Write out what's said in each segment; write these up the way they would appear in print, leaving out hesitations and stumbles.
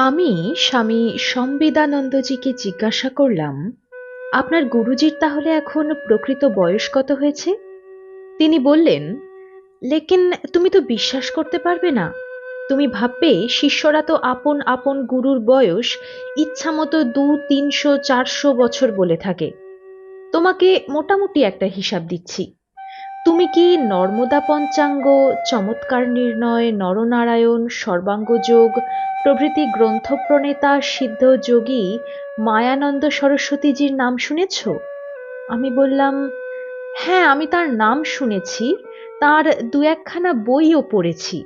আমি স্বামী সম্বেদানন্দজিকে জিজ্ঞাসা করলাম, আপনার গুরুজির তাহলে এখন প্রকৃত বয়স কত হয়েছে? তিনি বললেন, লেকিন তুমি তো বিশ্বাস করতে পারবে না। তুমি ভাববে শিষ্যরা তো আপন আপন গুরুর বয়স ইচ্ছামতো 200, 300, 400 বছর বলে থাকে। তোমাকে মোটামুটি একটা হিসাব দিচ্ছি। তুমি কি নর্মদা পঞ্চাঙ্গ, চমৎকার নির্ণয়, নরনারায়ণ, সর্বাঙ্গযোগ প্রভৃতি গ্রন্থ প্রণেতা সিদ্ধ যোগী মায়ানন্দ সরস্বতীজির নাম শুনেছ? আমি বললাম, হ্যাঁ, আমি তার নাম শুনেছি, তার দু একখানা বইও পড়েছি।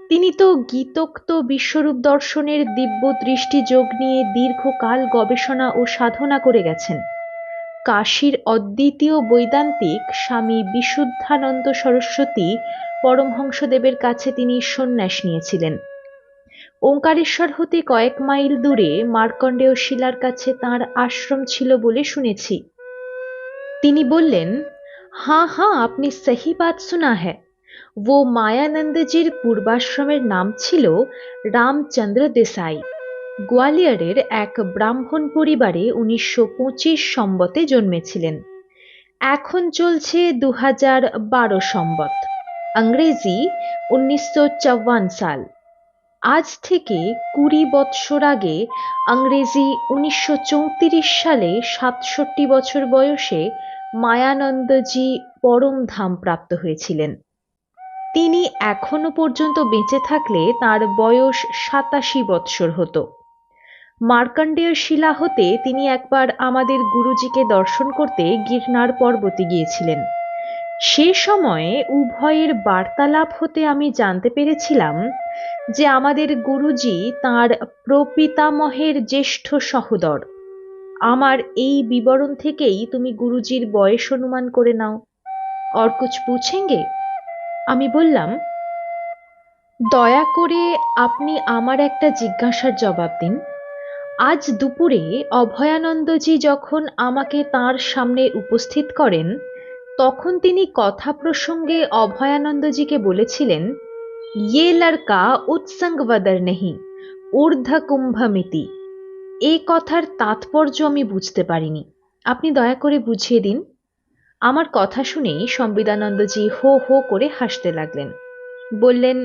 তিনি তো গীতোক্ত বিশ্বরূপ দর্শনের দিব্য দৃষ্টি যোগ নিয়ে দীর্ঘকাল গবেষণা ও সাধনা করে গেছেন। কাশীর অদ্বিতীয় বৈদান্তিক স্বামী বিশুদ্ধানন্দ সরস্বতী পরমহংসদেবের কাছে তিনি সন্ন্যাস নিয়েছিলেন। ওঙ্কারেশ্বর হতে কয়েক মাইল দূরে মার্কণ্ডেয় শিলার কাছে তাঁর আশ্রম ছিল বলে শুনেছি। তিনি বললেন, हाँ हाँ, आपने सही बात सुना है। वो মায়ানন্দজির পূর্বাশ্রমের নাম ছিল রামচন্দ্র দেসাই। গোয়ালিয়রের এক ব্রাহ্মণ পরিবারে 1925 সম্বতে জন্মেছিলেন। এখন চলছে 2012 সম্বত, ইংরেজি 1954 সাল। আজ থেকে 20 বৎসর আগে ইংরেজি 1934 সালে 67 বছর বয়সে মায়ানন্দজি পরম ধাম প্রাপ্ত হয়েছিলেন। তিনি এখনো পর্যন্ত বেঁচে থাকলে তার বয়স 87 বৎসর হতো। মার্কণ্ডেয় শিলা হতে তিনি একবার আমাদের গুরুজিকে দর্শন করতে গিরনার পর্বতে গিয়েছিলেন। সে সময়ে উভয়ের বার্তালাপ হতে আমি জানতে পেরেছিলাম যে আমাদের গুরুজি তাঁর প্রপিতামহের জ্যেষ্ঠ সহোদর। আমার এই বিবরণ থেকেই তুমি গুরুজির বয়স অনুমান করে নাও। और कुछ पूछेंगे? আমি বললাম, দয়া করে আপনি আমার একটা জিজ্ঞাসার জবাব দিন। আজ দুপুরে অভয়ানন্দজি যখন আমাকে তাঁর সামনে উপস্থিত করেন, তখন তিনি কথা প্রসঙ্গে অভয়ানন্দজিকে বলেছিলেন, ইয়ে লড়কা উৎসঙ্গবদর নেহি, ঊর্ধ্ব কুম্ভমিতি। এই কথার তাৎপর্য আমি বুঝতে পারিনি। আপনি দয়া করে বুঝিয়ে দিন। আমার কথা শুনেই সম্বিদানন্দজি হো হো করে হাসতে লাগলেন। বললেন,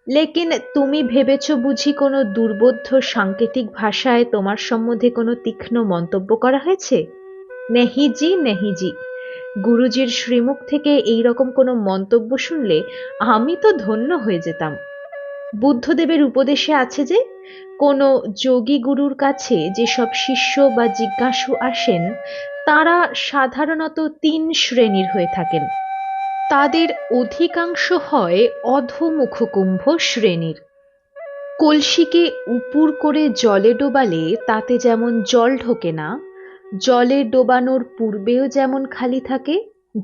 লেকিন তুমি ভেবেছ বুঝি কোনো দুর্বোধ্য সাংকেতিক ভাষায় তোমার সম্বন্ধে কোনো তীক্ষ্ণ মন্তব্য করা হয়েছে? নেহি জি, নেহি জি। গুরুজির শ্রীমুখ থেকে এই রকম কোনো মন্তব্য শুনলে আমি তো ধন্য হয়ে যেতাম। বুদ্ধদেবের উপদেশে আছে যে কোনো যোগী গুরুর কাছে যেসব শিষ্য বা জিজ্ঞাসু আসেন, তারা সাধারণত 3 শ্রেণীর হয়ে থাকেন। তাদের অধিকাংশ হয় অধোমুখকুম্ভ শ্রেণীর। কলসিকে উপুর করে জলে ডোবালে তাতে যেমন জল ঢোকে না, জলে ডোবানোর পূর্বেও যেমন খালি থাকে,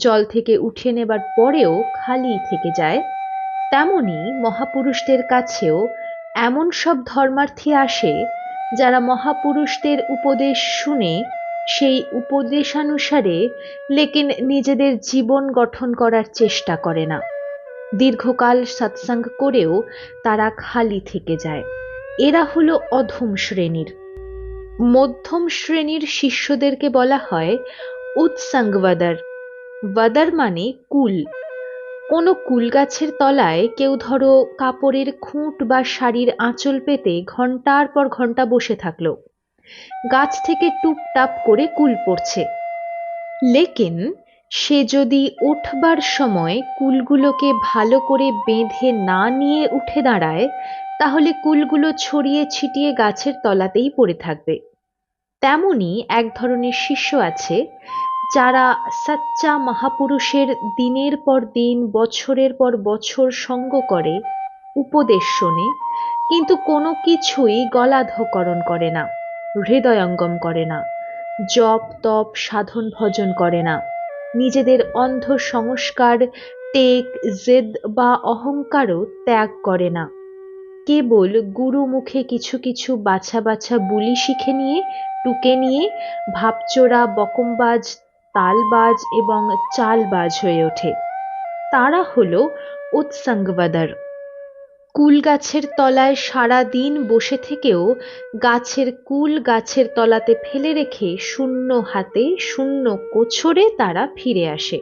জল থেকে উঠিয়ে নেবার পরেও খালি থেকে যায়, তেমনি মহাপুরুষদের কাছেও এমন সব ধর্মার্থী আসে যারা মহাপুরুষদের উপদেশ শুনে সেই উপদেশানুসারে লেকিন নিজেদের জীবন গঠন করার চেষ্টা করে না। দীর্ঘকাল সৎসঙ্গ করেও তারা খালি থেকে যায়। এরা হলো অধম শ্রেণীর। মধ্যম শ্রেণীর শিষ্যদেরকে বলা হয় উৎসঙ্গবদর। বদর মানে কুল। কোনো কুল গাছের তলায় কেউ ধরো কাপড়ের খুঁট বা শাড়ির আঁচল পেতে ঘন্টার পর ঘন্টা বসে থাকলো, গাছ থেকে টুপটাপ করে কুল পড়ছে। লেকিন সে যদি উঠবার সময় কুলগুলোকে ভালো করে বেঁধে না নিয়ে উঠে দাঁড়ায়, তাহলে কুলগুলো ছড়িয়ে ছিটিয়ে গাছের তলাতেই পড়ে থাকবে। তেমনি এক ধরনের শিষ্য আছে যারা সচ্চা মহাপুরুষের দিনের পর দিন, বছরের পর বছর সঙ্গ করে, উপদেশ শোনে, কিন্তু কোনো কিছুই গলাধঃকরণ করে না, হৃদয়ঙ্গম করে না, জপ তপ সাধন ভজন করে না, নিজেদের অন্ধ সংস্কার, টেক, জেদ বা অহংকারও ত্যাগ করে না। কেবল গুরু মুখে কিছু কিছু বাছা বাছা বুলি শিখে নিয়ে, টুকে নিয়ে ভাবচোরা, বকমবাজ, তালবাজ এবং চালবাজ হয়ে ওঠে। তারা হলো উৎসঙ্গবদর। কুল গাছের তলায় সারা দিন বসে থেকেও গাছের কুল গাছের তলাতে ফেলে রেখে শূন্য হাতে শূন্য কোছরে তারা ফিরে আসে।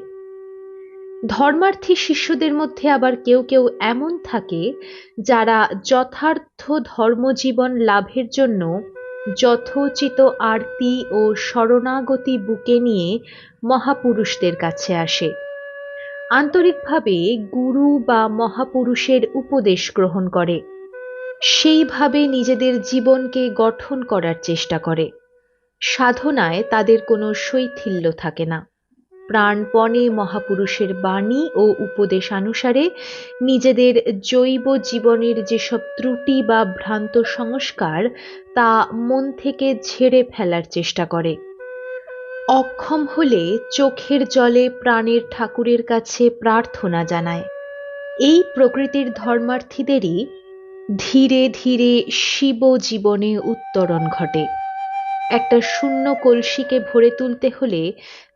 ধর্মার্থী শিষ্যদের মধ্যে আবার কেউ কেউ এমন থাকে যারা যথার্থ ধর্মজীবন লাভের জন্য যথোচিত আরতি ও শরণাগতি বুকে নিয়ে মহাপুরুষদের কাছে আসে, আন্তরিকভাবে গুরু বা মহাপুরুষের উপদেশ গ্রহণ করে, সেইভাবে নিজেদের জীবনকে গঠন করার চেষ্টা করে। সাধনায় তাদের কোনো শৈথিল্য থাকে না, প্রাণপণে মহাপুরুষের বাণী ও উপদেশানুসারে নিজেদের জৈব জীবনের যেসব ত্রুটি বা ভ্রান্ত সংস্কার তা মন থেকে ঝেড়ে ফেলার চেষ্টা করে। অক্ষম হলে চোখের জলে প্রাণের ঠাকুরের কাছে প্রার্থনা জানায়। এই প্রকৃতির ধর্মার্থীদেরই ধীরে ধীরে শিব জীবনে উত্তরণ ঘটে। একটা শূন্য কলসিকে ভরে তুলতে হলে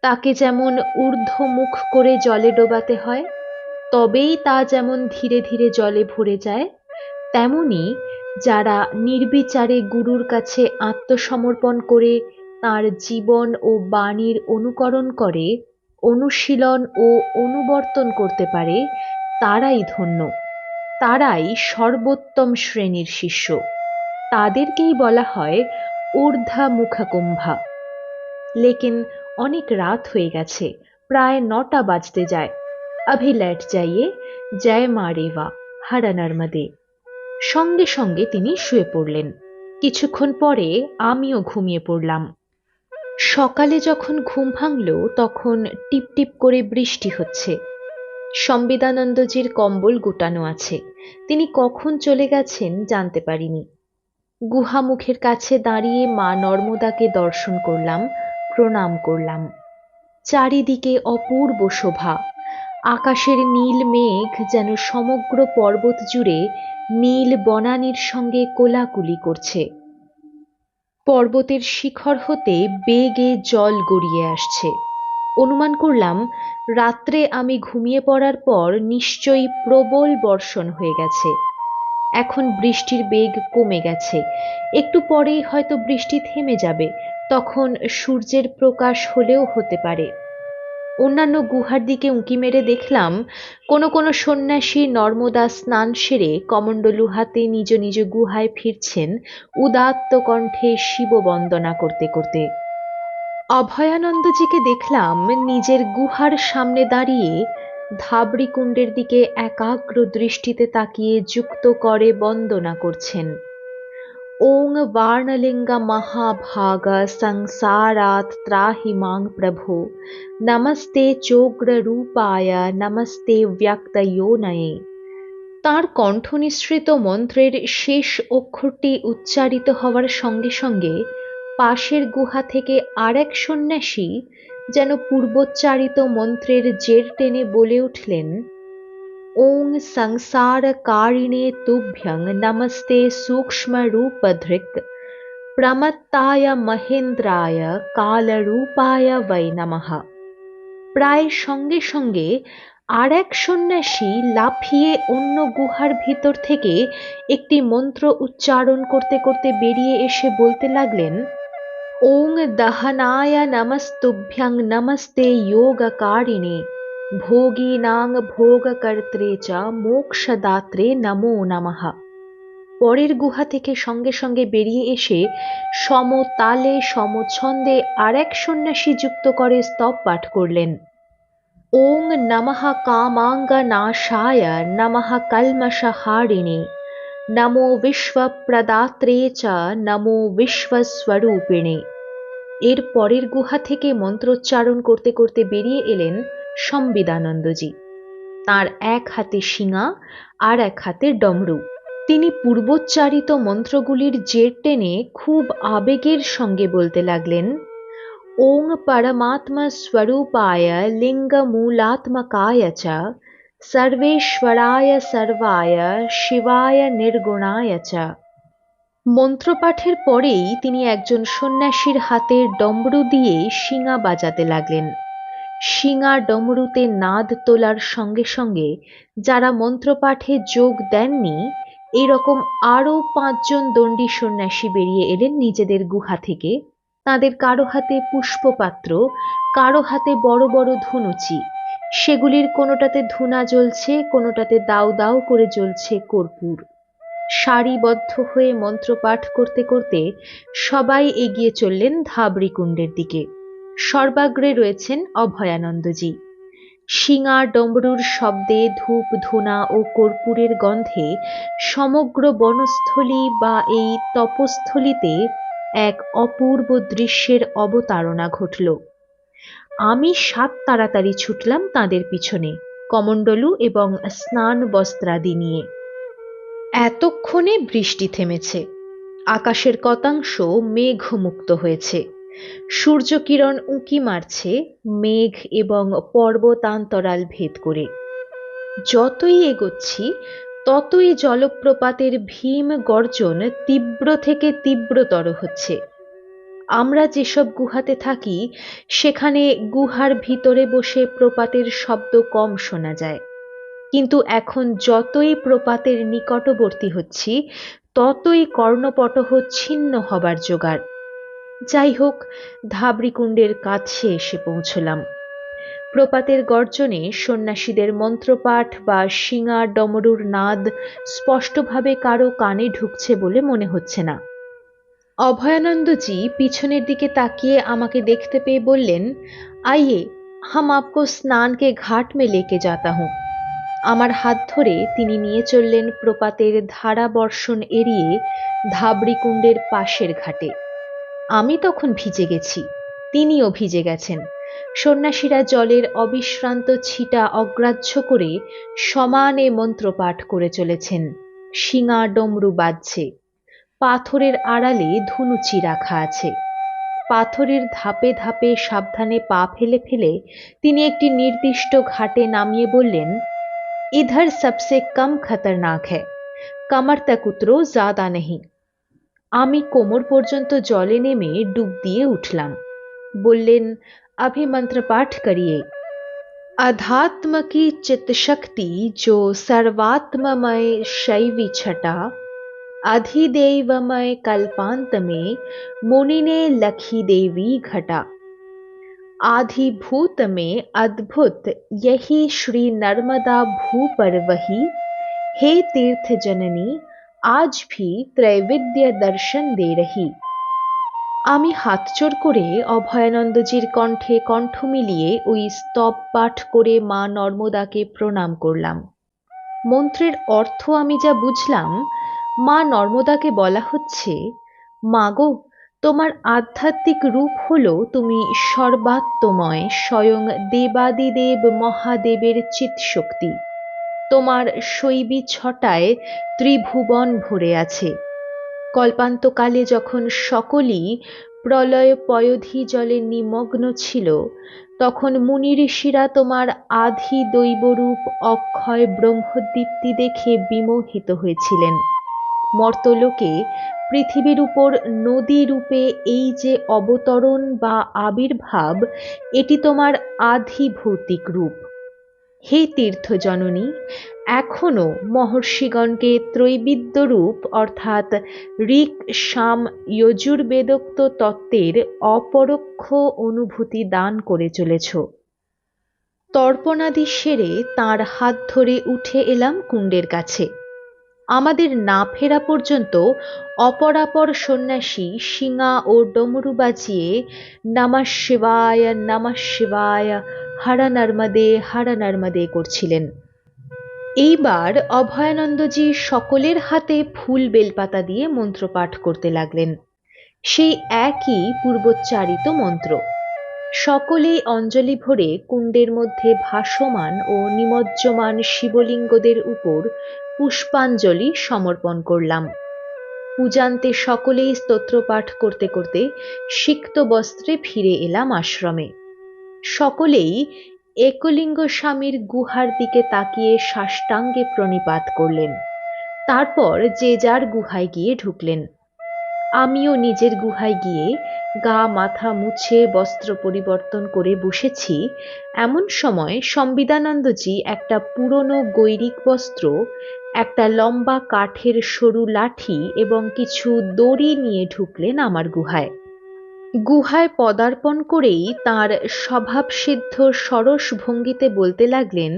তাকে যেমন ঊর্ধ্বমুখ করে জলে ডোবাতে হয়, তবেই তা যেমন ধীরে ধীরে জলে ভরে যায়, তেমনি যারা নির্বিচারে গুরুর কাছে আত্মসমর্পণ করে তার জীবন ও বাণীর অনুকরণ করে, অনুশীলন ও অনুবর্তন করতে পারে, তারাই ধন্য, তারাই সর্বোত্তম শ্রেণীর শিষ্য। তাদেরকেই বলা হয় ঊর্ধ্বা মুখাকুম্ভা। লেকিন অনেক রাত হয়ে গেছে, প্রায় 9টা বাজতে যায়। अभी लैट जाइए, জয় মা রেবা, হর নর্মদে। সঙ্গে সঙ্গে তিনি শুয়ে পড়লেন। কিছুক্ষণ পরে আমিও ঘুমিয়ে পড়লাম। সকালে যখন ঘুম ভাঙল তখন টিপ টিপ করে বৃষ্টি হচ্ছে। সম্বিদানন্দজির কম্বল গোটানো আছে, তিনি কখন চলে গেছেন জানতে পারিনি। গুহামুখের কাছে দাঁড়িয়ে মা নর্মদাকে দর্শন করলাম, প্রণাম করলাম। চারিদিকে অপূর্ব শোভা, আকাশের নীল মেঘ যেন সমগ্র পর্বত জুড়ে নীল বনানীর সঙ্গে কোলাকুলি করছে। পর্বতের শিখর হতে বেগে জল গড়িয়ে আসছে। অনুমান করলাম রাত্রে আমি ঘুমিয়ে পড়ার পর নিশ্চয়ই প্রবল বর্ষণ হয়ে গেছে। এখন বৃষ্টির বেগ কমে গেছে, একটু পরেই হয়তো বৃষ্টি থেমে যাবে, তখন সূর্যের প্রকাশ হলেও হতে পারে। অন্যান্য গুহার দিকে উঁকি মেরে দেখলাম কোনো কোনো সন্ন্যাসী নর্মদা স্নান সেরে কমণ্ডলু হাতে নিজ নিজ গুহায় ফিরছেন, উদাত্ত কণ্ঠে শিব বন্দনা করতে করতে। অভয়ানন্দজিকে দেখলাম নিজের গুহার সামনে দাঁড়িয়ে ধাবড়ি কুণ্ডের দিকে একাগ্র দৃষ্টিতে তাকিয়ে যুক্ত করে বন্দনা করছেন। ওং বার্ণলিঙ্গা মহাভাগা সংসারাত ত্রাহি মাং প্রভো, নমস্তে চোগ্র রূপায়, নমস্তে ব্যক্তয়োনয়ে। তাঁর কণ্ঠ নিঃসৃত মন্ত্রের শেষ অক্ষরটি উচ্চারিত হওয়ার সঙ্গে সঙ্গে পাশের গুহা থেকে আর এক সন্ন্যাসী যেন পূর্বোচ্চারিত মন্ত্রের জের টেনে বলে উঠলেন, ওং সংসার কারিণে তুভ্যং নমস্তে সূক্ষ্ম রূপধৃক, প্রমত্তায় মহেন্দ্রায় কালরূপায় বৈ নমঃ। প্রায় সঙ্গে সঙ্গে আর এক সন্ন্যাসী লাফিয়ে অন্য গুহার ভিতর থেকে একটি মন্ত্র উচ্চারণ করতে করতে বেরিয়ে এসে বলতে লাগলেন, ওং দহনায় নমস্তুভ্যং নমস্তে যোগকারিণে, ভোগীনাং ভোগকর্ত্রে চ মোক্ষদাত্রে নমো নমঃ। পরের গুহা থেকে সঙ্গে সঙ্গে বেরিয়ে এসে সমতালে সমছন্দে আর এক সন্ন্যাসী যুক্ত করে স্তব পাঠ করলেন, ওং নমঃ কামাঙ্গনাশায়, নমঃ কল্মষহারিণে, নমো বিশ্বপ্রদাত্রে চ নমো বিশ্বস্বরূপিণে। এর পরের গুহা থেকে মন্ত্রোচ্চারণ করতে করতে বেরিয়ে এলেন সম্বিদানন্দজি। তাঁর এক হাতে শিঙা আর এক হাতে ডমরু। তিনি পূর্বোচ্চারিত মন্ত্রগুলির জের টেনে খুব আবেগের সঙ্গে বলতে লাগলেন, ওং পরমাত্মা স্বরূপায় লিঙ্গমূলাত্মকায় চ, সর্বেশ্বরায় সর্বায় শিবায় নির্গুণায় চ। মন্ত্রপাঠের পরেই তিনি একজন সন্ন্যাসীর হাতের ডমরু দিয়ে শিঙা বাজাতে লাগলেন। শিঙা ডমরুতে নাদ তোলার সঙ্গে সঙ্গে যারা মন্ত্রপাঠে যোগ দেননি এইরকম আরো 5 জন দণ্ডী সন্ন্যাসী বেরিয়ে এলেন নিজেদের গুহা থেকে। তাদের কারো হাতে পুষ্পপাত্র, কারো হাতে বড় বড় ধুনুচি। সেগুলির কোনোটাতে ধুনা জ্বলছে, কোনোটাতে দাউ দাউ করে জ্বলছে কর্পূর। সারিবদ্ধ হয়ে মন্ত্রপাঠ করতে করতে সবাই এগিয়ে চললেন ধাবড়ি কুণ্ডের দিকে। সর্বাগ্রে রয়েছেন অভয়ানন্দজি। শিঙা ডমরুর শব্দে, ধূপ ধুনা ও কর্পূরের গন্ধে সমগ্র বনস্থলী বা এই তপস্থলিতে এক অপূর্ব দৃশ্যের অবতারণা ঘটল। আমি সাত তাড়াতাড়ি ছুটলাম তাদের পিছনে, কমণ্ডলু এবং স্নান বস্ত্রাদি নিয়ে। এতক্ষণে বৃষ্টি থেমেছে। আকাশের কতাংশ মেঘমুক্ত হয়েছে। সূর্যকিরণ উঁকি মারছে মেঘ এবং পর্বতান্তরাল ভেদ করে। যতই এগোচ্ছি ততই জলপ্রপাতের ভীম গর্জন তীব্র থেকে তীব্রতর হচ্ছে। আমরা যেসব গুহাতে থাকি সেখানে গুহার ভিতরে বসে প্রপাতের শব্দ কম শোনা যায়, কিন্তু এখন যতই প্রপাতের নিকটবর্তী হচ্ছি ততই কর্ণপটহ ছিন্ন হবার জোগাড়। যাই হোক, ধাবড়িকুণ্ডের কাছে এসে পৌঁছলাম। প্রপাতের গর্জনে সন্ন্যাসীদের মন্ত্রপাঠ বা শিঙা ডমরুর নাদ স্পষ্টভাবে কারো কানে ঢুকছে বলে মনে হচ্ছে না। অভয়ানন্দজি পিছনের দিকে তাকিয়ে আমাকে দেখতে পেয়ে বললেন, আইয়ে, হাম আপকো স্নান কে ঘাট মে লেকে যাতা হুঁ। আমার হাত ধরে তিনি নিয়ে চললেন প্রপাতের ধারাবর্ষণ এড়িয়ে ধাবড়িকুণ্ডের পাশের ঘাটে। আমি তখন ভিজে গেছি, তিনিও ভিজে গেছেন। সন্ন্যাসীরা জলের অবিশ্রান্ত ছিটা অগ্রাহ্য করে সমানে মন্ত্রপাঠ করে চলেছেন। শিঙা ডমরু বাজছে। পাথরের আড়ালে ধুনুচি রাখা আছে। পাথরের ধাপে ধাপে সাবধানে পা ফেলে ফেলে তিনি একটি নির্দিষ্ট ঘাটে নামিয়ে বললেন, ইধর সবসে কম খতরনাক হ্যায়, কমর তক উতরো, জ্যাদা নেহি। আমি কোমর পর্যন্ত জলে নেমে ডুব দিয়ে উঠলাম। বললেন, अभी मंत्र पाठ करिए। अध्यात्म की चित्त शक्ति जो सर्वात्ममय शैवी छटा, अधिदेवमय कल्पांत में मुनि ने लखी देवी घटा। आधिभूत में अद्भुत यही श्री नर्मदा भू पर वही, हे तीर्थ जननी आज भी त्रैविद्य दर्शन दे रही। আমি হাতজোড় করে অভয়ানন্দজির কণ্ঠে কণ্ঠ মিলিয়ে ওই স্তব পাঠ করে মা নর্মদাকে প্রণাম করলাম। মন্ত্রের অর্থ আমি যা বুঝলাম, মা নর্মদাকে বলা হচ্ছে, মাগো, তোমার আধ্যাত্মিক রূপ হলো তুমি সর্বাত্মময় স্বয়ং দেবাদিদেব মহাদেবের চিৎশক্তি। তোমার শৈবী ছটায় ত্রিভুবন ভরে আছে। কল্পান্তকালে যখন সকলই প্রলয় পয়োধি জলে নিমগ্ন ছিল, তখন মুনি ঋষিরা তোমার আধি দৈবরূপ অক্ষয় ব্রহ্মদীপ্তি দেখে বিমোহিত হয়েছিলেন। মর্তলোকে পৃথিবীর উপর নদী রূপে এই যে অবতরণ বা আবির্ভাব, এটি তোমার আধি ভৌতিক রূপ। হে তীর্থজননী, এখনো মহর্ষিগণকে ত্রৈবিদ্য রূপ অর্থাৎ ঋক সাম যজুর্বেদোক্ত তত্ত্বের অপরোক্ষ অনুভূতি দান করে চলেছ। তর্পণাদি সেরে তাঁর হাত ধরে উঠে এলাম কুণ্ডের কাছে। আমাদের না ফেরা পর্যন্ত অপরাপর সন্ন্যাসী শিঙা ও ডমরু বাজিয়ে নমঃ শিবায় হর নর্মদে করছিলেন। এইবার অভয়ানন্দজি সকলের হাতে ফুল বেলপাতা দিয়ে মন্ত্রপাঠ করতে লাগলেন। সেই একই পূর্বোচ্চারিত মন্ত্র। সকলেই অঞ্জলি ভরে কুণ্ডের মধ্যে ভাসমান ও নিমজ্জমান শিবলিঙ্গদের উপর পুষ্পাঞ্জলি সমর্পণ করলাম। পূজান্তে সকলেই স্তোত্রপাঠ করতে করতে সিক্ত বস্ত্রে ফিরে এলাম আশ্রমে। সকলেই একলিঙ্গ স্বামীর গুহার দিকে তাকিয়ে সাষ্টাঙ্গে প্রণিপাত করলেন। তারপর যে যার গুহায় গিয়ে ঢুকলেন। আমিও নিজের গুহায় গিয়ে গা মাথা মুছে বস্ত্র পরিবর্তন করে বসেছি। এমন সময় সম্বিদানন্দজি একটা পুরনো গৈরিক বস্ত্র, একটা লম্বা কাঠের সরু লাঠি এবং কিছু দড়ি নিয়ে ঢুকলেন আমার গুহায়। গুহায় পদার্পণ করেই তাঁর স্বভাবসিদ্ধ সরস ভঙ্গিতে বলতে লাগলেন,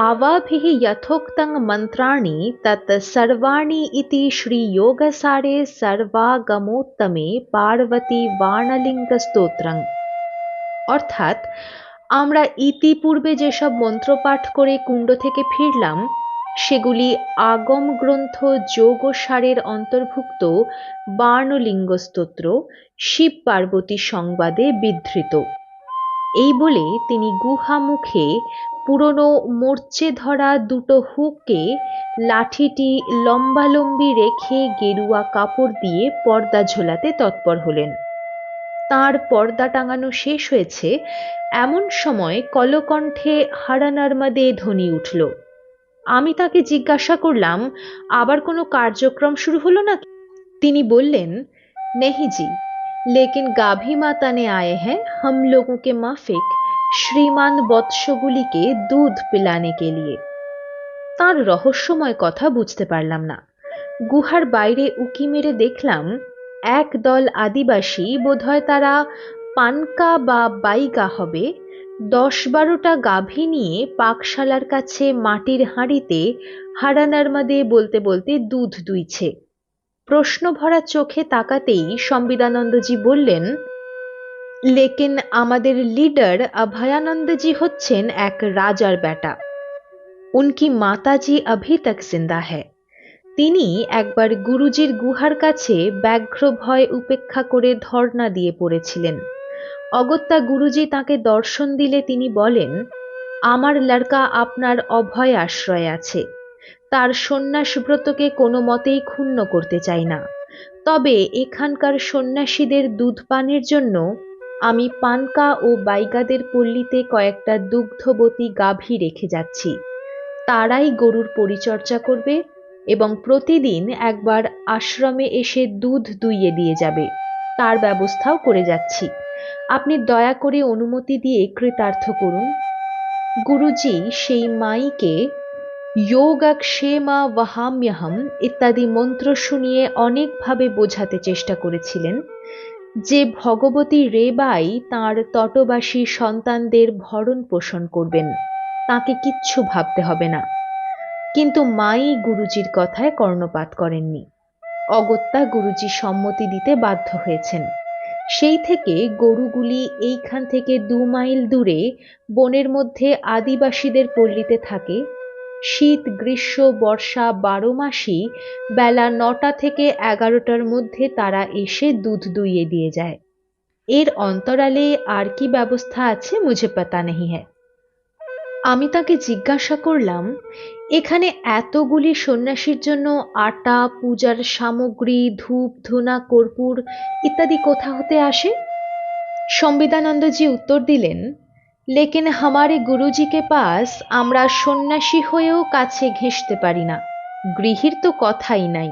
आवाभिः यथोक्तं मन्त्राणि तत् सर्वाणि इति श्रीयोगसारे सर्वागमोत्तमे पार्वती বাণলিঙ্গ স্তোত্রং। অর্থাৎ, আমরা ইতিপূর্বে যেসব মন্ত্রপাঠ করে কুণ্ড থেকে ফিরলাম সেগুলি আগম গ্রন্থ যোগসারের অন্তর্ভুক্ত বাণলিঙ্গ স্তোত্র, শিব পার্বতী সংবাদে বিধৃত। এই বলে তিনি গুহা মুখে পুরনো মরচে ধরা দুটো হুককে লাঠিটি লম্বালম্বি রেখে গেরুয়া কাপড় দিয়ে পর্দা ঝোলাতে তৎপর হলেন। তাঁর পর্দা টাঙানো শেষ হয়েছে এমন সময় কলকণ্ঠে হর নর্মদে ধ্বনি উঠল। আমি তাকে জিজ্ঞাসা করলাম, আবার কোনো কার্যক্রম শুরু হলো নাকি? তিনি বললেন, नहीं जी, लेकिन गाभी माता ने आए हैं हम लोगों के माफिक श्रीमान বৎসগুলিকে দুধ পিলানে কে লিয়ে। তার রহস্যময় কথা বুঝতে পারলাম না। গুহার বাইরে উকি মেরে দেখলাম একদল আদিবাসী, বোধহয় তারা পানকা বা বাইগা হবে, 10-12টা গাভী নিয়ে পাকশালার কাছে মাটির হাঁড়িতে হর নর্মদে বলতে বলতে দুধ দুইছে। প্রশ্ন ভরা চোখে তাকাতেই সম্বিদানন্দজি বললেন, লেকিন আমাদের লিডার অভয়ানন্দজি হচ্ছেন এক রাজার বেটা। উনকি মাতাজি অভি তক জিন্দা হ্যায়। তিনি একবার গুরুজির গুহার কাছে ব্যাঘ্র ভয় উপেক্ষা করে ধর্ণা দিয়ে পড়েছিলেন। অগত্যা গুরুজি তাকে দর্শন দিলে তিনি বলেন, আমার লড়কা আপনার অভয় আশ্রয়ে আছে। তার সন্ন্যাস ব্রতকে কোনো মতেই ক্ষুণ্ণ করতে চাই না। তবে এখানকার সন্ন্যাসীদের দুধ পানের জন্য আমি পানকা ও বাইগাদের পল্লীতে কয়েকটা দুগ্ধবতী গাভী রেখে যাচ্ছি। তারাই গরুর পরিচর্যা করবে এবং প্রতিদিন একবার আশ্রমে এসে দুধ দুইয়ে দিয়ে যাবে। তার ব্যবস্থাও করে যাচ্ছি। আপনি দয়া করে অনুমতি দিয়ে কৃতার্থ করুন। গুরুজি সেই মাইকে যোগক্ষেমা ওয়াহাম্যহম ইত্যাদি মন্ত্র শুনিয়ে অনেকভাবে বোঝাতে চেষ্টা করেছিলেন যে ভগবতী রেবাই তাঁর তটবাসী সন্তানদের ভরণ পোষণ করবেন, তাকে কিচ্ছু ভাবতে হবে না। কিন্তু মাই গুরুজির কথায় কর্ণপাত করেননি। অগত্যা গুরুজি সম্মতি দিতে বাধ্য হয়েছেন। সেই থেকে গরুগুলি এইখান থেকে 2 মাইল দূরে বনের মধ্যে আদিবাসীদের পল্লীতে থাকে। শীত গ্রীষ্ম বর্ষা 12 মাসই বেলা 9টা থেকে 11টার মধ্যে তারা এসে দুধ দুইয়ে দিয়ে যায়। এর অন্তরালে আর কি ব্যবস্থা আছে মুঝে পাতা নেই হ্যায়। আমি তাকে জিজ্ঞাসা করলাম, এখানে এতগুলি সন্ন্যাসীর জন্য আটা, পূজার সামগ্রী, ধূপ ধুনা কর্পূর ইত্যাদি কোথা হতে আসে? সম্বিদানন্দজি উত্তর দিলেন, লেকিন হামারে গুরুজি কে পাস আমরা সন্ন্যাসী হয়েও কাছে ঘেঁষতে পারি না। গৃহীর তো কথাই নাই।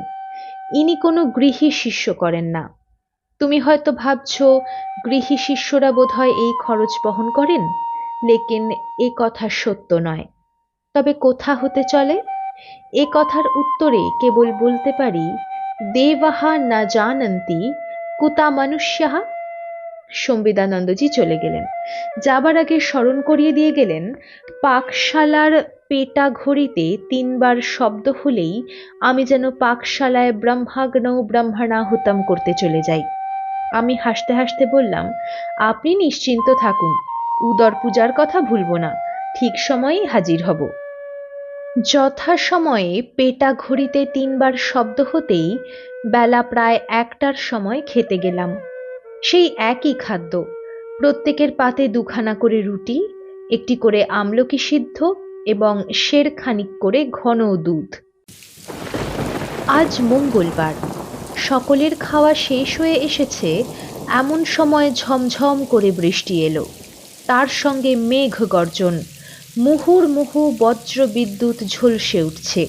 ইনি কোনো গৃহী শিষ্য করেন না। তুমি হয়তো ভাবছো গৃহী শিষ্যরা বোধহয় এই খরচ বহন করেন, লেকিন এ কথা সত্য নয়। তবে কোথা হতে চলে? এ কথার উত্তরে কেবল বলতে পারি, দেবাহা না জানন্তি কুতা মনুষ্যাহ। সম্বিদানন্দজি চলে গেলেন। যাবার আগে স্মরণ করিয়ে দিয়ে গেলেন, পাকশালার পেটা ঘড়িতে 3 বার শব্দ হলেই আমি যেন পাকশালায় ব্রহ্মাগ্নৌ ব্রহ্মণাহুতম করতে চলে যাই। আমি হাসতে হাসতে বললাম, আপনি নিশ্চিন্ত থাকুন, উদর পূজার কথা ভুলব না, ঠিক সময়েই হাজির হব। যথাসময়ে পেটা ঘড়িতে 3 বার শব্দ হতেই বেলা প্রায় 1টার সময় খেতে গেলাম। সেই একই খাদ্য, প্রত্যেকের পাতে 2খানা করে রুটি, একটি করে আমলকি সিদ্ধ এবং সেরখানিক করে ঘন দুধ। আজ মঙ্গলবার, সকলের খাওয়া শেষ হয়ে এসেছে এমন সময় ঝমঝম করে বৃষ্টি এলো। তার সঙ্গে মেঘ গর্জন, মুহুর্মুহু বজ্র বিদ্যুৎ ঝলসে উঠছে।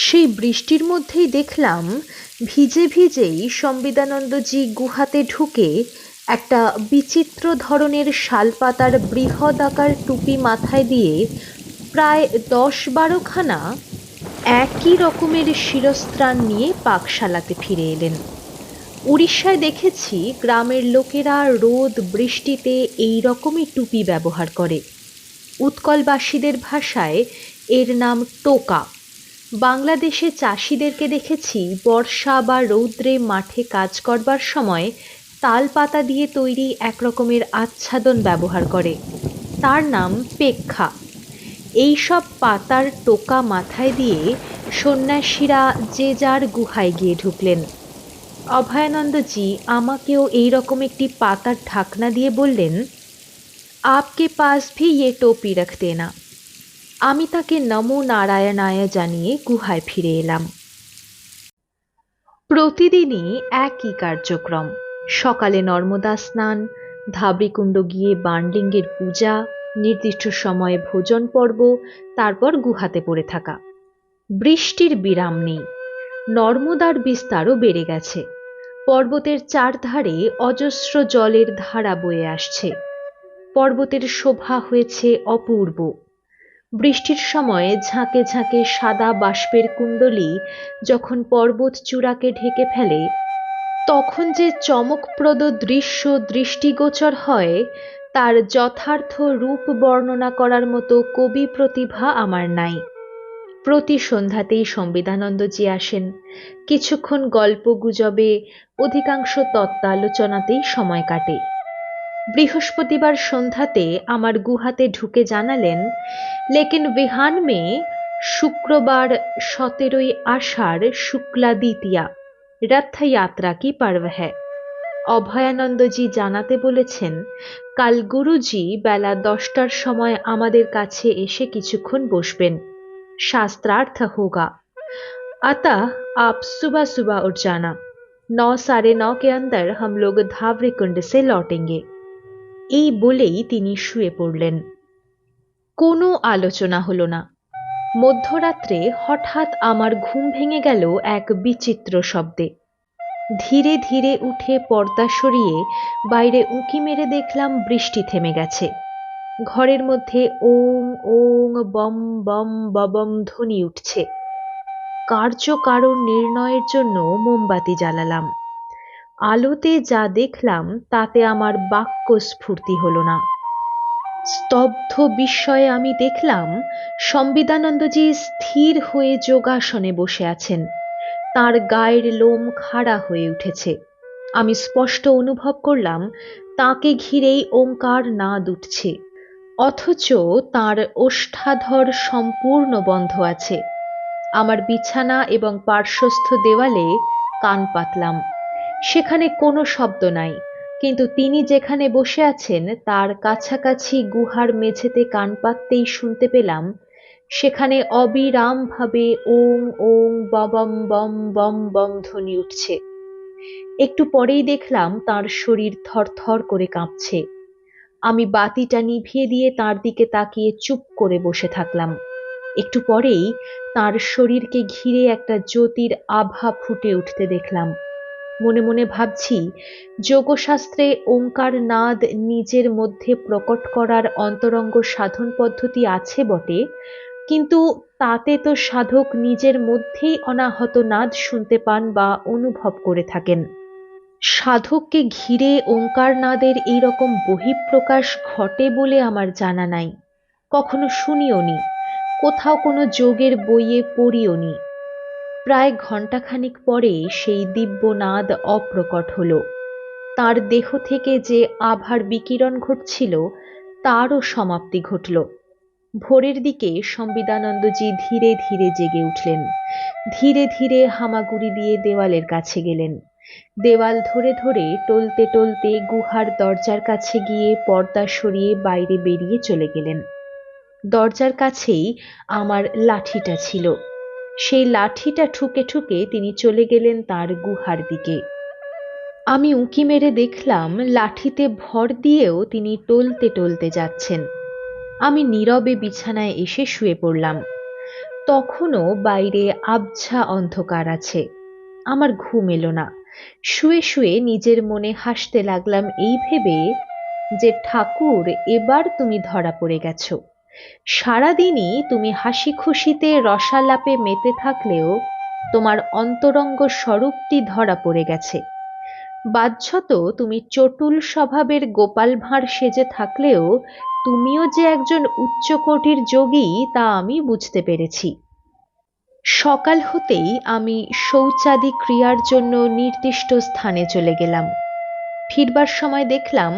সেই বৃষ্টির মধ্যেই দেখলাম ভিজে ভিজেই সম্বিদানন্দজি গুহাতে ঢুকে একটা বিচিত্র ধরনের শালপাতার বৃহদাকার টুপি মাথায় দিয়ে প্রায় ১০-১২খানা একই রকমের শিরস্ত্রাণ নিয়ে পাকশালাতে ফিরে এলেন। উড়িষ্যায় দেখেছি গ্রামের লোকেরা রোদ বৃষ্টিতে এই রকমই টুপি ব্যবহার করে। উৎকলবাসীদের ভাষায় এর নাম টোকা। বাংলাদেশে চাষিদেরকে দেখেছি বর্ষা বা রৌদ্রে মাঠে কাজ করবার সময় তাল পাতা দিয়ে তৈরি এক রকমের আচ্ছাদন ব্যবহার করে, তার নাম পেক্ষা। এইসব পাতার টোকা মাথায় দিয়ে সন্ন্যাসীরা যে যার গুহায় গিয়ে ঢুকলেন। অভয়ানন্দজি আমাকেও এই রকম একটি পাতার ঢাকনা দিয়ে বললেন, আপকে পাস ভি ইয়ে টোপি রাখ দেনা। আমি তাকে নমো নারায়ণায় জানিয়ে গুহায় ফিরে এলাম। প্রতিদিনই একই কার্যক্রম। সকালে নর্মদা স্নান, ধাবড়িকুণ্ড গিয়ে বাণলিঙ্গের পূজা, নির্দিষ্ট সময়ে ভোজন পর্ব, তারপর গুহাতে পড়ে থাকা। বৃষ্টির বিরাম নেই। নর্মদার বিস্তারও বেড়ে গেছে। পর্বতের চারধারে অজস্র জলের ধারা বয়ে আসছে। পর্বতের শোভা হয়েছে অপূর্ব। বৃষ্টির সময় ঝাঁকে ঝাঁকে সাদা বাষ্পের কুণ্ডলী যখন পর্বত চূড়াকে ঢেকে ফেলে, তখন যে চমকপ্রদ দৃশ্য দৃষ্টিগোচর হয়, তার যথার্থ রূপ বর্ণনা করার মতো কবি প্রতিভা আমার নাই। প্রতি সন্ধ্যাতেই সম্বিদানন্দজি আসেন। কিছুক্ষণ গল্প গুজবে, অধিকাংশ তত্ত্বালোচনাতেই সময় কাটে। বৃহস্পতিবার সন্ধ্যাতে আমার গুহাতে ঢুকে জানালেন, লেকিন বিহান মে শুক্রবার 17 আষাঢ় শুক্লা দ্বিতীয়া রথযাত্রা কি পর্ব হ্যায়। অভয়ানন্দজি জানাতে বলেছেন, কাল গুরুজি বেলা 10টার সময় আমাদের কাছে এসে কিছুক্ষণ বসবেন। शास्त्रार्थ होगा, अतः आप सुबह सुबह उठ जाना। 9-9:30 के अंदर हम लोग धावरी कुंड से लौटेंगे। এই বলেই তিনি শুয়ে পড়লেন। কোনো আলোচনা হলো না। মধ্যরাত্রে হঠাৎ আমার ঘুম ভেঙে গেল এক বিচিত্র শব্দে। ধীরে ধীরে উঠে পর্দা সরিয়ে বাইরে উঁকি মেরে দেখলাম বৃষ্টি থেমে গেছে। ঘরের মধ্যে ওং ওং বম বম ববম ধ্বনি উঠছে। কার্যকারণ নির্ণয়ের জন্য মোমবাতি জ্বালালাম। আলোতে যা দেখলাম তাতে আমার বাক্য স্ফূর্তি হলো না। স্তব্ধ বিস্ময়ে আমি দেখলাম সম্বিদানন্দজি স্থির হয়ে যোগাসনে বসে আছেন। তার গায়ের লোম খাড়া হয়ে উঠেছে। আমি স্পষ্ট অনুভব করলাম তাকে ঘিরেই ওঙ্কার নাদ উঠছে, অথচ তার ওষ্ঠাধর সম্পূর্ণ বন্ধ আছে। আমার বিছানা এবং পার্শ্বস্থ দেওয়ালে কান পাতলাম। সেখানে কোনো শব্দ নাই, কিন্তু তিনি যেখানে বসে আছেন তার কাছাকাছি গুহার মেঝেতে কান পাততেই শুনতে পেলাম সেখানে অবিরামভাবে ওং ওং ববম বম বম বম ধ্বনি উঠছে। একটু পরেই দেখলাম তার শরীর থরথর করে কাঁপছে। আমি বাতিটা নিভিয়ে দিয়ে তার দিকে তাকিয়ে চুপ করে বসে থাকলাম। একটু পরেই তার শরীরকে ঘিরে একটা জ্যোতির আভা ফুটে উঠতে দেখলাম। মনে মনে ভাবছি, যোগশাস্ত্রে ওঙ্কার নাদ নিজের মধ্যে প্রকট করার অন্তরঙ্গ সাধন পদ্ধতি আছে বটে, কিন্তু তাতে তো সাধক নিজের মধ্যেই অনাহত নাদ শুনতে পান বা অনুভব করে থাকেন। সাধককে ঘিরে ওঙ্কার নাদের এইরকম বহিঃপ্রকাশ ঘটে বলে আমার জানা নাই, কখনো শুনিও নি, কোথাও কোনো যোগের বইয়ে পড়িও নি। প্রায় ঘণ্টাখানিক পরে সেই দিব্যনাদ অপ্রকট হল। তার দেহ থেকে যে আভার বিকিরণ ঘটছিল তারও সমাপ্তি ঘটল। ভোরের দিকে সম্বিদানন্দজি ধীরে ধীরে জেগে উঠলেন। ধীরে ধীরে হামাগুড়ি দিয়ে দেওয়ালের কাছে গেলেন। দেওয়াল ধরে ধরে টলতে টলতে গুহার দরজার কাছে গিয়ে পর্দা সরিয়ে বাইরে বেরিয়ে চলে গেলেন। দরজার কাছেই আমার লাঠিটা ছিল। সেই লাঠিটা ঠুকে ঠুকে তিনি চলে গেলেন তার গুহার দিকে। আমি উঁকি মেরে দেখলাম লাঠিতে ভর দিয়েও তিনি টলতে টলতে যাচ্ছেন। আমি নীরবে বিছানায় এসে শুয়ে পড়লাম। তখনও বাইরে আবছা অন্ধকার আছে। আমার ঘুম এলো না। শুয়ে শুয়ে নিজের মনে হাসতে লাগলাম এই ভেবে যে ঠাকুর, এবার তুমি ধরা পড়ে গেছো। সারাদিনই তুমি হাসি খুশিতে রসালাপে মেতে থাকলেও তোমার অন্তরঙ্গ স্বরূপটি ধরা পড়ে গেছে। বাহ্যত তুমি চটুল স্বভাবের গোপাল ভাঁড় সেজে থাকলেও তুমিও যে একজন উচ্চকোটির যোগী তা আমি বুঝতে পেরেছি। সকাল হতেই আমি শৌচাদি ক্রিয়ার জন্য নির্দিষ্ট স্থানে চলে গেলাম। ফিরবার সময় দেখলাম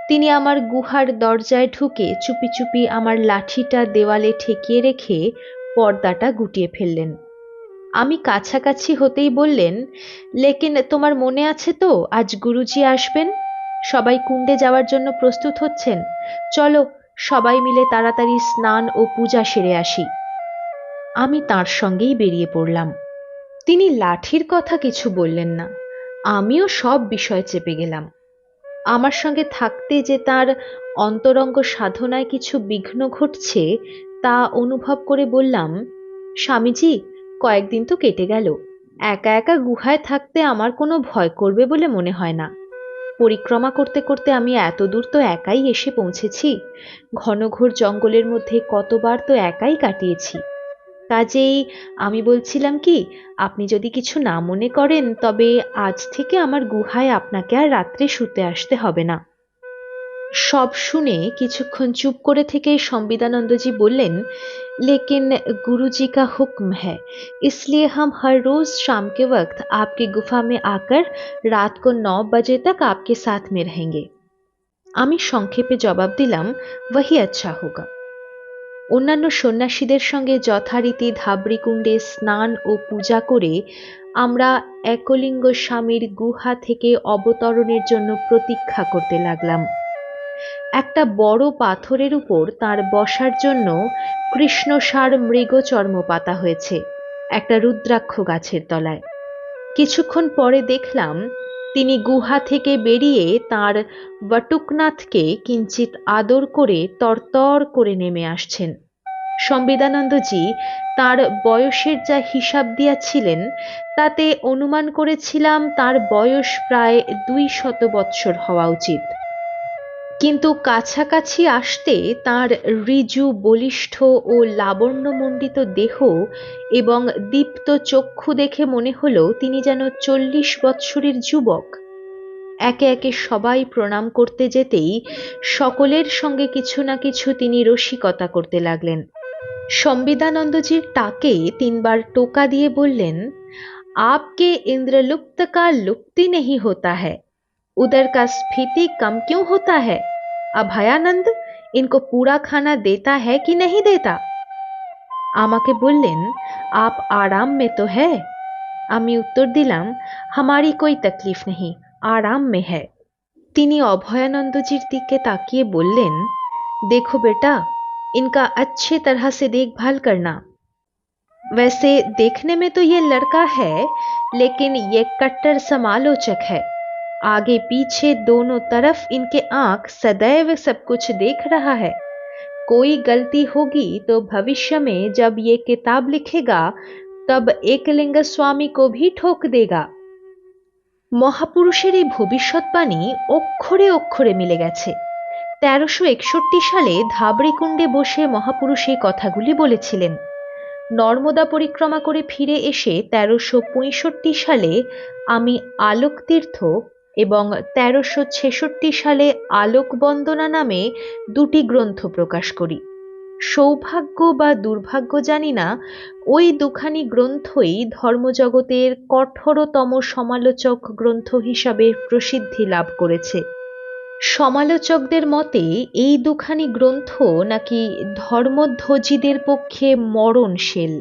তিনি আমার গুহার দরজায় ঢুকে চুপি চুপি আমার লাঠিটা দেওয়ালে ঠেকিয়ে রেখে পর্দাটা গুটিয়ে ফেললেন। আমি কাছাকাছি হতেই বললেন, লেকিন তোমার মনে আছে তো আজ গুরুজি আসবেন? সবাই কুণ্ডে যাওয়ার জন্য প্রস্তুত হচ্ছেন। চলো সবাই মিলে তাড়াতাড়ি স্নান ও পূজা সেরে আসি। আমি তার সঙ্গেই বেরিয়ে পড়লাম। তিনি লাঠির কথা কিছু বললেন না। আমিও সব বিষয় চেপে গেলাম। আমার সঙ্গে থাকতে যে তার অন্তরঙ্গ সাধনায় কিছু বিঘ্ন ঘটছে তা অনুভব করে বললাম, স্বামীজি, কয়েকদিন তো কেটে গেল। একা একা গুহায় থাকতে আমার কোনো ভয় করবে বলে মনে হয় না। পরিক্রমা করতে করতে আমি এত দূর তো একাই এসে পৌঁছেছি। ঘনঘোর জঙ্গলের মধ্যে কতবার তো একাই কাটিয়েছি। কাজেই আমি বলছিলাম কি, আপনি যদি কিছু না মনে করেন তবে আজ থেকে আমার গুহায় আপনাকে আর রাত্রে শুতে আসতে হবে না। সব শুনে কিছুক্ষণ চুপ করে থেকে संविदानंद जी বললেন, लेकिन गुरुजी का हुक्म है, इसलिए हम हर रोज शाम के वक्त आपकी गुफा में आकर रात को 9 बजे तक आपके साथ में रहेंगे। আমি সংক্ষেপে জবাব দিলাম, वही अच्छा होगा। অন্যান্য সন্ন্যাসীদের সঙ্গে যথারীতি ধাবড়িকুণ্ডে স্নান ও পূজা করে আমরা একলিঙ্গ স্বামীর গুহা থেকে অবতরণের জন্য প্রতীক্ষা করতে লাগলাম। একটা বড় পাথরের উপর তার বসার জন্য কৃষ্ণসার মৃগচর্ম পাতা হয়েছে একটা রুদ্রাক্ষ গাছের তলায়। কিছুক্ষণ পরে দেখলাম তিনি গুহা থেকে বেরিয়ে তার বটুকনাথকে কিঞ্চিত আদর করে তরতর করে নেমে আসছেন। संविदानंदजी তার বয়সের যা হিসাব দিয়াছিলেন তাতে অনুমান করেছিলাম তার বয়স প্রায় 200 বৎসর হওয়া উচিত। কিন্তু কাছাকাছি আসতে তার ঋজু বলিষ্ঠ ও লাবণ্যমণ্ডিত দেহ এবং দীপ্ত চক্ষু দেখে মনে হলো তিনি যেন 40 বৎসরের যুবক। একে একে সবাই প্রণাম করতে যেতেই সকলের সঙ্গে কিছু না কিছু তিনি রসিকতা করতে লাগলেন। संविदानंदजीর টাকে 3 বার টোকা দিয়ে বললেন, आपके इंद्रलुप्त का लुप्ति नहीं होता है, उधर का स्फीति कम क्यों होता है? अभयानंद इनको पूरा खाना देता है कि नहीं देता? আমাকে বললেন, आप आराम में तो है? আমি উত্তর দিলাম, हमारी कोई तकलीफ नहीं, आराम में है। তিনি অভয়ানন্দজির দিকে তাকিয়ে বললেন, देखो बेटा, इनका अच्छे तरह से देखभाल करना। वैसे देखने में तो ये लड़का है, लेकिन ये कट्टर समालोचक है। आगे पीछे दोनों तरफ इनके आंख सदैव सब कुछ देख रहा है। कोई गलती होगी तो भविष्य में जब ये किताब लिखेगा तब एकलिंग स्वामी को भी ठोक देगा। মহাপুরুষের এই ভবিষ্যৎবাণী অক্ষরে অক্ষরে মিলে গেছে। 1361 সালে ধাবড়িকুণ্ডে বসে মহাপুরুষ এই কথাগুলি বলেছিলেন। নর্মদা পরিক্রমা করে ফিরে এসে 1365 সালে আমি আলোক তীর্থ এবং 1366 সালে আলোক বন্দনা নামে 2টি গ্রন্থ প্রকাশ করি। সৌভাগ্য বা দুর্ভাগ্য জানি না, ওই দুখানি গ্রন্থই ধর্মজগতের কঠোরতম সমালোচক গ্রন্থ হিসাবে প্রসিদ্ধি লাভ করেছে। সমালোচকদের মতে এই দুখানি গ্রন্থ নাকি ধর্মধ্বজীদের পক্ষে মরণশীল।